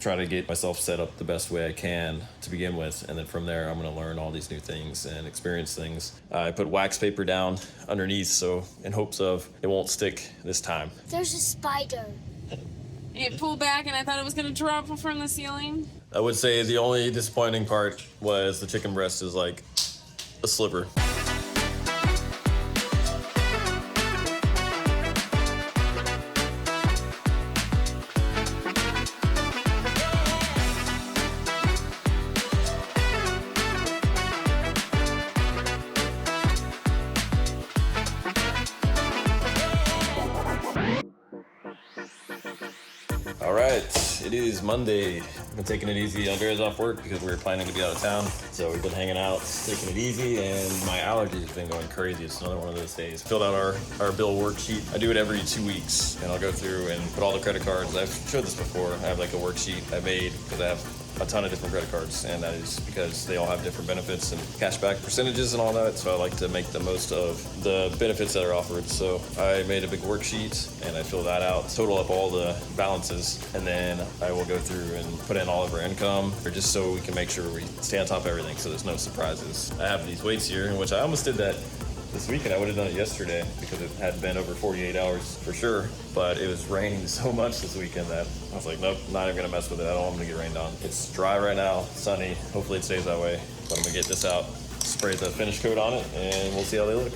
try to get myself set up the best way I can to begin with. And then from there, I'm going to learn all these new things and experience things. I put wax paper down underneath, so in hopes of it won't stick this time. There's a spider. It pulled back and I thought it was gonna drop from the ceiling. I would say the only disappointing part was the chicken breast is like a sliver. All right, it is Monday. I've been taking it easy. Andrea's off work because we were planning to be out of town. So we've been hanging out, taking it easy, and my allergies have been going crazy. It's another one of those days. Filled out our bill worksheet. I do it every 2 weeks, and I'll go through and put all the credit cards. I've showed this before. I have like a worksheet I made because I have a ton of different credit cards, and that is because they all have different benefits and cashback percentages and all that. So I like to make the most of the benefits that are offered. So I made a big worksheet and I fill that out, total up all the balances, and then I will go through and put in all of our income, or just so we can make sure we stay on top of everything so there's no surprises. I have these weights here, in which I almost did that this weekend. I would have done it yesterday because it had been over 48 hours for sure, but it was raining so much this weekend that I was like, nope, not even gonna mess with it. I don't want them to get rained on. It's dry right now, sunny. Hopefully it stays that way, but I'm gonna get this out, spray the finish coat on it, and we'll see how they look.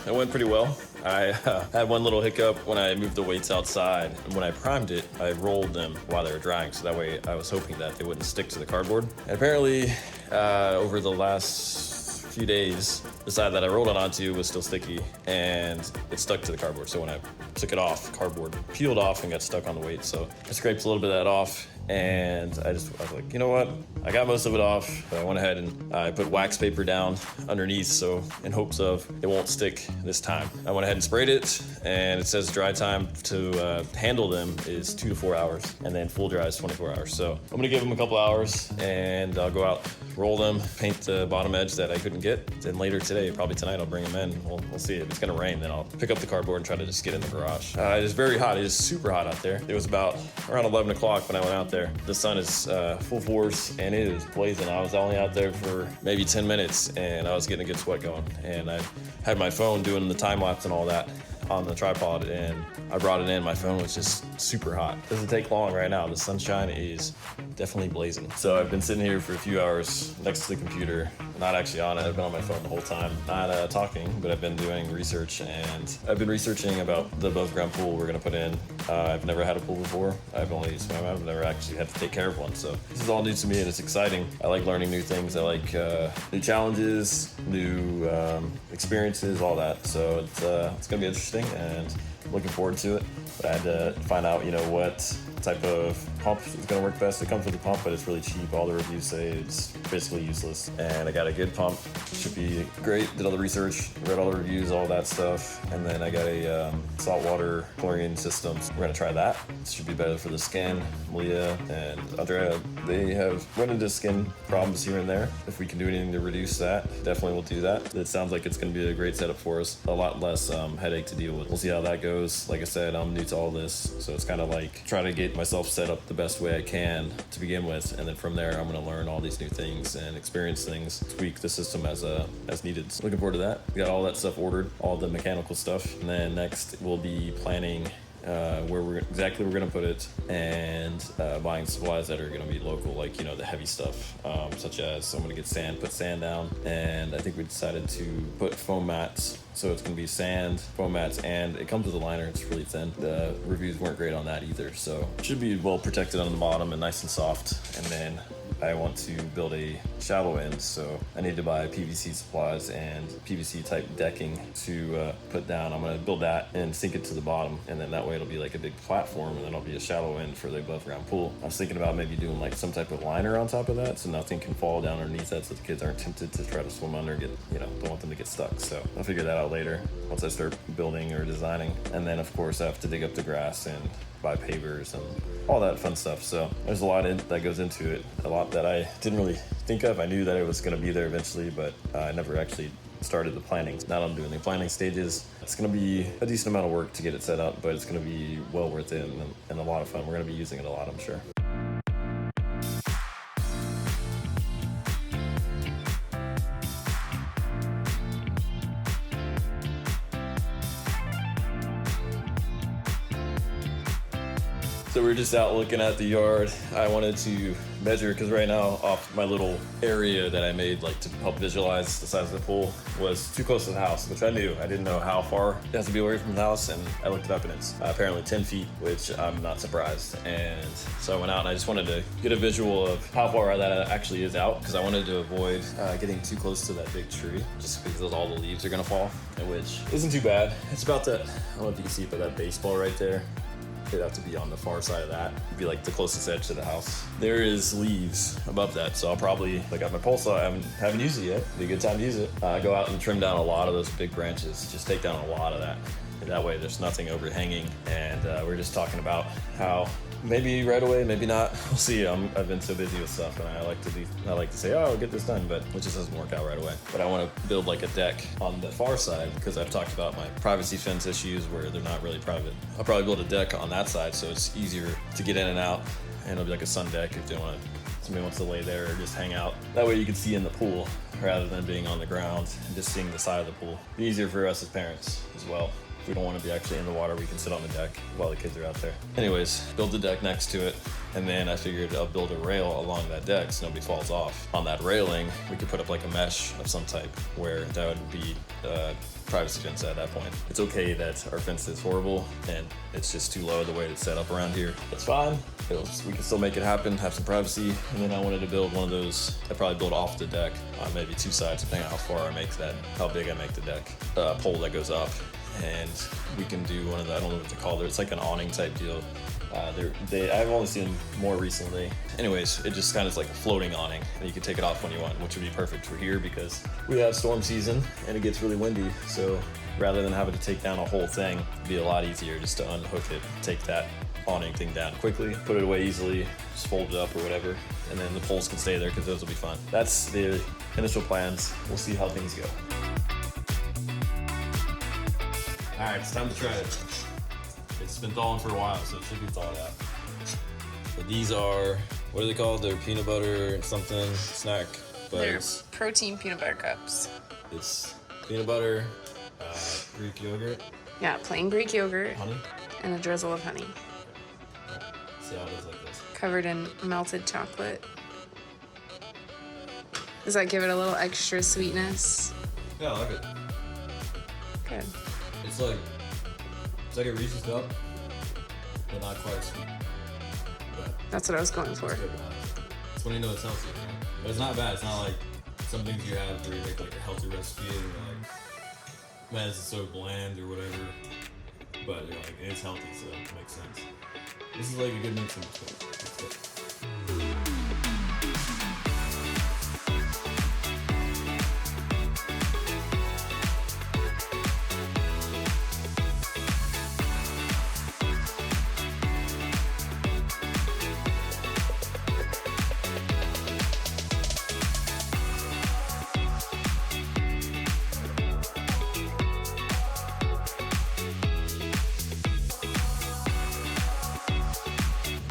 It went pretty well. I had one little hiccup when I moved the weights outside, and when I primed it, I rolled them while they were drying, so that way I was hoping that they wouldn't stick to the cardboard. And apparently, over the last few days, the side that I rolled it onto was still sticky, and it stuck to the cardboard. So when I took it off, the cardboard peeled off and got stuck on the weight. So I scraped a little bit of that off, and I was like, you know what? I got most of it off, but I went ahead and I put wax paper down underneath, so in hopes of it won't stick this time. I went ahead and sprayed it, and it says dry time to handle them is 2 to 4 hours, and then full dry is 24 hours. So I'm gonna give them a couple hours, and I'll go out, roll them, paint the bottom edge that I couldn't get. Then later today, probably tonight, I'll bring them in. We'll see. If it's gonna rain, then I'll pick up the cardboard and try to just get in the garage. It is very hot. It is super hot out there. It was about around 11 o'clock when I went out there. The sun is full force, and it is blazing. I was only out there for maybe 10 minutes, and I was getting a good sweat going. And I had my phone doing the time lapse and all that on the tripod, and I brought it in. My phone was just super hot. Doesn't take long right now. The sunshine is definitely blazing. So I've been sitting here for a few hours next to the computer, not actually on it. I've been on my phone the whole time, not talking, but I've been doing research, and I've been researching about the above ground pool we're gonna put in. I've never had a pool before. I've only swam out. I've never actually had to take care of one. So this is all new to me, and it's exciting. I like learning new things. I like new challenges, new experiences, all that. So it's gonna be interesting, and looking forward to it. But I had to find out, what type of pump is going to work best. It comes with a pump, but it's really cheap. All the reviews say it's basically useless. And I got a good pump. Should be great. Did all the research, read all the reviews, all that stuff. And then I got a saltwater chlorine system. So we're going to try that. It should be better for the skin. Leah and Andrea, they have run into skin problems here and there. If we can do anything to reduce that, definitely we'll do that. It sounds like it's going to be a great setup for us. A lot less headache to deal with. We'll see how that goes. Like I said, I'm new to all this, so it's kind of like trying to get myself set up the best way I can to begin with, and then from there I'm going to learn all these new things and experience things, tweak the system as needed. So looking forward to that. We got all that stuff ordered, all the mechanical stuff, and then next we'll be planning where we're going to put it, and buying supplies that are going to be local, like the heavy stuff, such as I'm going to get sand, put sand down, and I think we decided to put foam mats. So it's going to be sand, foam mats, and it comes with a liner. It's really thin. The reviews weren't great on that either, so it should be well protected on the bottom and nice and soft. And then I want to build a shallow end, so I need to buy PVC supplies and PVC type decking to put down. I'm going to build that and sink it to the bottom, and then that way it'll be like a big platform, and then it'll be a shallow end for the above ground pool. I was thinking about maybe doing like some type of liner on top of that, so nothing can fall down underneath that, so the kids aren't tempted to try to swim under, don't want them to get stuck. So I'll figure that out later once I start building or designing. And then of course I have to dig up the grass and buy pavers and all that fun stuff. So there's a lot that goes into it, a lot that I didn't really think of. I knew that it was going to be there eventually, but I never actually started the planning. Now I'm doing the planning stages. It's gonna be a decent amount of work to get it set up, but it's gonna be well worth it and a lot of fun. We're gonna be using it a lot, I'm sure. So we're just out looking at the yard. I wanted to measure, because right now off my little area that I made like to help visualize the size of the pool was too close to the house, which I knew. I didn't know how far it has to be away from the house, and I looked it up and it's apparently 10 feet, which I'm not surprised. And so I went out and I just wanted to get a visual of how far that actually is out, because I wanted to avoid getting too close to that big tree, just because all the leaves are gonna fall, which isn't too bad. It's about that, I don't know if you can see it, but that baseball right there. It'd have to be on the far side of that. It'd be like the closest edge to the house. There is leaves above that, so I'll probably, I got my pole saw, I haven't used it yet. It'd be a good time to use it. Go out and trim down a lot of those big branches. Just take down a lot of that. And that way there's nothing overhanging. And we're just talking about how maybe right away, maybe not. We'll see. I've been so busy with stuff, and I like to say, oh, I'll get this done, but it just doesn't work out right away. But I want to build like a deck on the far side, because I've talked about my privacy fence issues where they're not really private. I'll probably build a deck on that side so it's easier to get in and out, and it'll be like a sun deck if somebody wants to lay there or just hang out. That way you can see in the pool rather than being on the ground and just seeing the side of the pool. Be easier for us as parents as well. If we don't want to be actually in the water, we can sit on the deck while the kids are out there. Anyways, build the deck next to it, and then I figured I'll build a rail along that deck so nobody falls off. On that railing, we could put up like a mesh of some type where that would be privacy fence at that point. It's okay that our fence is horrible and it's just too low the way it's set up around here. It's fine. We can still make it happen, have some privacy. And then I wanted to build one of those, I'd probably build off the deck on maybe two sides, depending on how far I make that, how big I make the deck. Pole that goes up. And we can do one of the, I don't know what they're called, it's like an awning type deal. I've only seen them more recently. Anyways, it just kind of is like a floating awning, and you can take it off when you want, which would be perfect for here because we have storm season and it gets really windy. So rather than having to take down a whole thing, it'd be a lot easier just to unhook it, take that awning thing down quickly, put it away easily, just fold it up or whatever, and then the poles can stay there because those will be fun. That's the initial plans. We'll see how things go. All right, it's time to try it. It's been thawing for a while, so it should be thawed out. But these are, what are they called? They're peanut butter something snack. But They're protein peanut butter cups. It's peanut butter, Greek yogurt. Yeah, plain Greek yogurt. Honey. And a drizzle of honey. Right. See how it is like this. Covered in melted chocolate. Does that give it a little extra sweetness? Yeah, I like it. Good. It's like a Reese's cup, but not quite sweet. But That's what I was going for. it's good. It's when you know it's healthy, right? But it's not bad. It's not like some things you have where you make like a healthy recipe and you're like, man, this is so bland or whatever. But you're like, it's healthy, so it makes sense. This is like a good mix of stuff.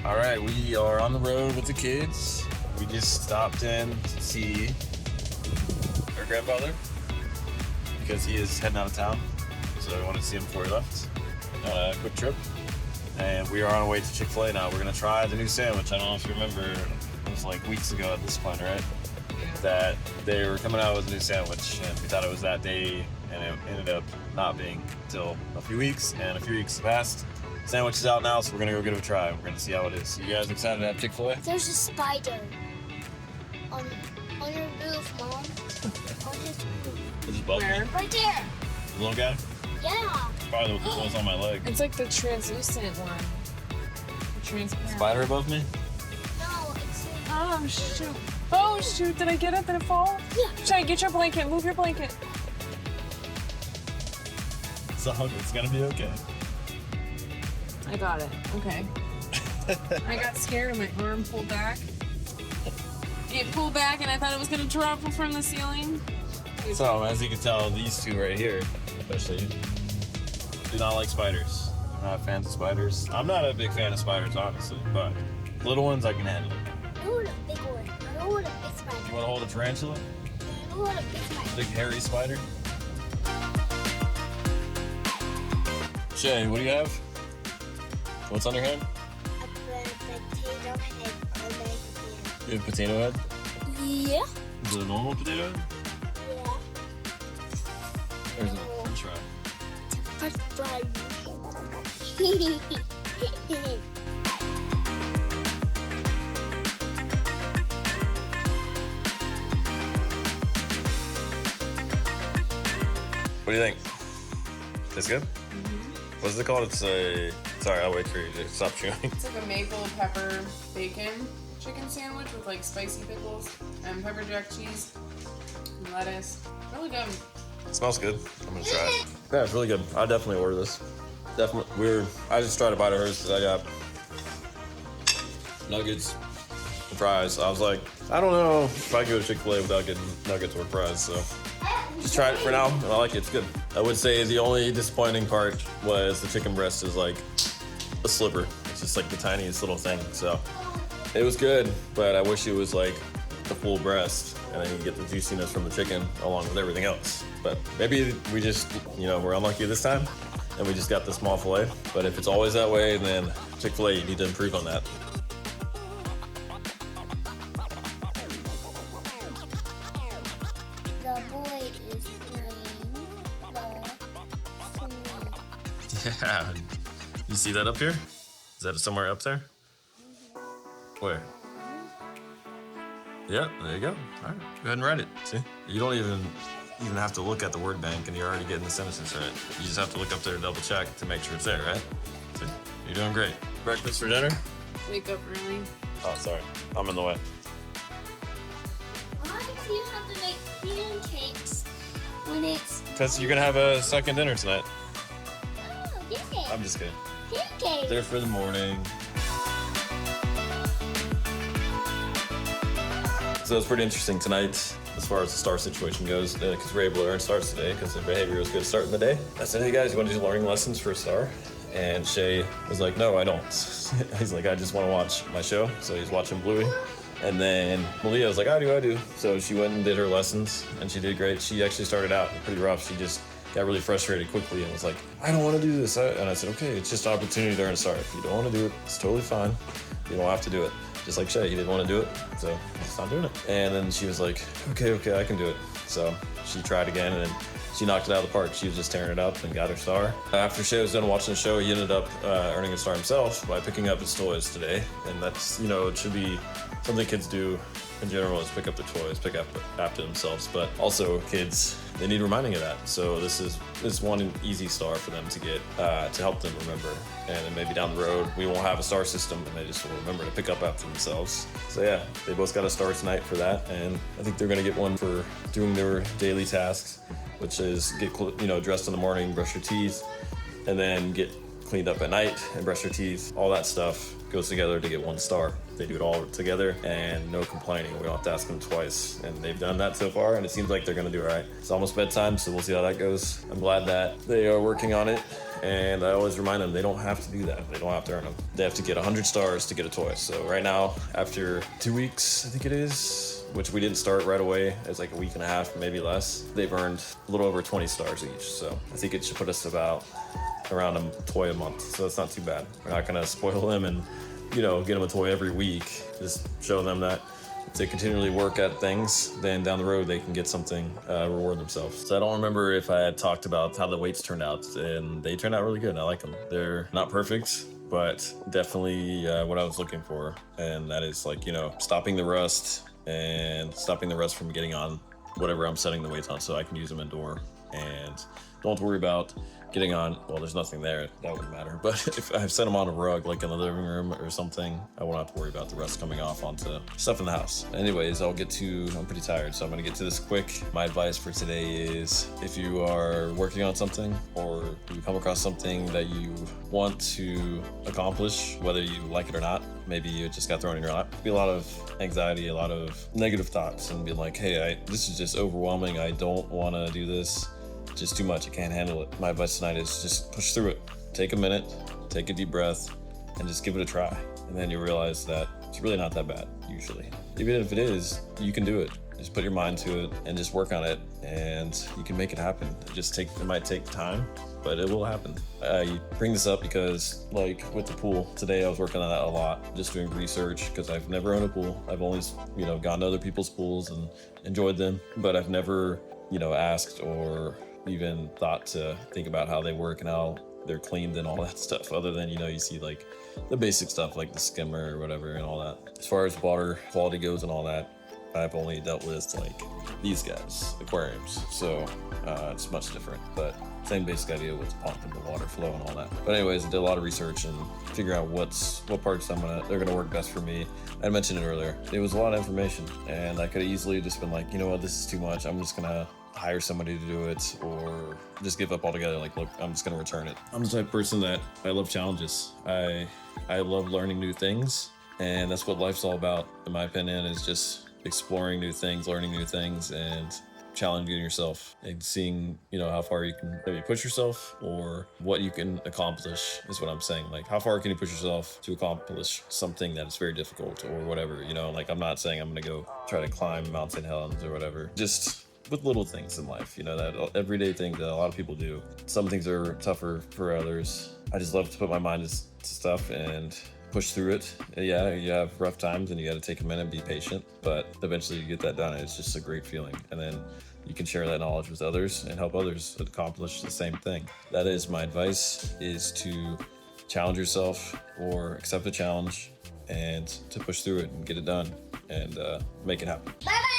All right, we are on the road with the kids. We just stopped in to see our grandfather because he is heading out of town. So I wanted to see him before he left. A quick trip. And we are on our way to Chick-fil-A now. We're gonna try the new sandwich. I don't know if you remember, it was like weeks ago at this point, right? That they were coming out with a new sandwich and we thought it was that day and it ended up not being until a few weeks, and a few weeks passed. Sandwich is out now, so we're gonna go give it a try. We're gonna see how it is. You guys excited to have Chick-fil-A? There's a spider on your roof, Mom. On his roof. Is it above me? Right there. The little guy? Yeah. Probably the one on my leg. It's like the translucent one. Transparent. Spider above me? No, it's Oh, shoot. Oh, shoot. Did I get it? Did it fall? Yeah. Should I get your blanket? Move your blanket. So it's gonna be okay. I got it. Okay. I got scared and my arm pulled back. It pulled back and I thought it was going to drop from the ceiling. So as you can tell, these two right here, especially, do not like spiders. They're not fans of spiders. I'm not a big fan of spiders, honestly, but little ones I can handle. I want a big one. I don't want a big spider. You want to hold a tarantula? I want a big spider. Big hairy spider? Shay, what do you have? What's on your hand? A potato head on my hand. You have a potato head? Yeah. Is it a normal potato head? Yeah. Or is it a french fry? French fry. What do you think? Tastes good? What's it called? It's a... Sorry, I'll wait for you to stop chewing. It's like a maple pepper bacon chicken sandwich with like spicy pickles and pepper jack cheese and lettuce. Really good. It smells good. I'm gonna try it. Yeah, it's really good. I'll definitely order this. Definitely. Weird. I just tried to bite of hers because I got nuggets and fries. I was like, I don't know if I go to Chick-fil-A without getting nuggets or fries, so just try it for now. I like it. It's good. I would say the only disappointing part was the chicken breast is like a sliver. It's just like the tiniest little thing. So it was good, but I wish it was like the full breast, and then you get the juiciness from the chicken along with everything else. But maybe we just, we're unlucky this time, and we just got the small fillet. But if it's always that way, then Chick-fil-A, you need to improve on that. The boy is playing the swing. Yeah. You see that up here? Is that somewhere up there? Where? Yeah, there you go. All right, go ahead and write it. See? You don't even have to look at the word bank, and you're already getting the sentences right. You just have to look up there to double check to make sure it's there, right? See? You're doing great. Breakfast for dinner? Wake up early. Oh, sorry. I'm in the way. Why do you have to make pancakes when it's... Because you're going to have a second dinner tonight. Oh, yeah. I'm just kidding. Pancakes. There for the morning. So it's pretty interesting tonight as far as the star situation goes, because we're able to earn stars today because the behavior was good starting the day. I said, hey guys, you want to do learning lessons for a star? And Shay was like, no, I don't. He's like, I just want to watch my show. So he's watching Bluey. And then Malia was like, I do. So she went and did her lessons, and she did great. She actually started out pretty rough. She just got really frustrated quickly and was like, I don't want to do this. And I said, okay, it's just an opportunity to earn a star. If you don't want to do it, it's totally fine. You don't have to do it. Just like Shay, he didn't want to do it, so he's not doing it. And then she was like, okay, I can do it. So she tried again, and then she knocked it out of the park. She was just tearing it up and got her star. After Shay was done watching the show, he ended up earning a star himself by picking up his toys today. And that's, it should be something kids do in general, is pick up their toys, pick up after themselves. But also kids, they need reminding of that. So this is one easy star for them to get to help them remember. And then maybe down the road, we won't have a star system, and they just will remember to pick up after themselves. So yeah, they both got a star tonight for that. And I think they're gonna get one for doing their daily tasks, which is get dressed in the morning, brush your teeth, and then get cleaned up at night and brush your teeth. All that stuff goes together to get one star. They do it all together and no complaining. We don't have to ask them twice. And they've done that so far, and it seems like they're gonna do all right. It's almost bedtime, so we'll see how that goes. I'm glad that they are working on it. And I always remind them they don't have to do that. They don't have to earn them. They have to get 100 stars to get a toy. So right now, after 2 weeks, I think it is, which we didn't start right away. It's like a week and a half, maybe less. They've earned a little over 20 stars each. So I think it should put us around a toy a month. So it's not too bad. We're not gonna spoil them and, get them a toy every week. Just show them that if they continually work at things, then down the road they can get something, reward themselves. So I don't remember if I had talked about how the weights turned out, and they turned out really good. I like them. They're not perfect, but definitely what I was looking for. And that is like, stopping the rust from getting on whatever I'm setting the weights on, so I can use them indoor and don't worry about getting on, well, there's nothing there, that wouldn't matter. But if I've set them on a rug, like in the living room or something, I won't have to worry about the rust coming off onto stuff in the house. Anyways, I'm pretty tired, so I'm gonna get to this quick. My advice for today is if you are working on something or you come across something that you want to accomplish, whether you like it or not, maybe you just got thrown in your lap. Be a lot of anxiety, a lot of negative thoughts, and be like, hey, this is just overwhelming. I don't want to do this. Just too much. I can't handle it. My advice tonight is just push through it. Take a minute, take a deep breath, and just give it a try. And then you realize that it's really not that bad, usually. Even if it is, you can do it. Just put your mind to it and just work on it, and you can make it happen. It might take time, but it will happen. I bring this up because, like with the pool, today I was working on that a lot, just doing research, because I've never owned a pool. I've only, gone to other people's pools and enjoyed them, but I've never, asked or even thought to think about how they work and how they're cleaned and all that stuff, other than, you see like the basic stuff like the skimmer or whatever and all that. As far as water quality goes and all that, I've only dealt with like these guys, aquariums, so it's much different, but same basic idea with the pump and the water flow and all that. But anyways, I did a lot of research and figure out what parts they're gonna work best for me. I mentioned it earlier. It was a lot of information, and I could have easily just been like, you know what, this is too much. I'm just gonna hire somebody to do it, or just give up altogether. Like, look, I'm just gonna return it. I'm the type of person that I love challenges. I love learning new things, and that's what life's all about, in my opinion, is just exploring new things, learning new things, and challenging yourself and seeing, how far you can maybe push yourself or what you can accomplish is what I'm saying. Like, how far can you push yourself to accomplish something that is very difficult or whatever, like I'm not saying I'm gonna go try to climb Mount St. Helens or whatever, just with little things in life, that everyday thing that a lot of people do. Some things are tougher for others. I just love to put my mind to stuff and push through it. Yeah, you have rough times and you got to take a minute and be patient, but eventually you get that done, and it's just a great feeling. And then you can share that knowledge with others and help others accomplish the same thing. That is my advice, is to challenge yourself or accept a challenge and to push through it and get it done and make it happen. Bye-bye.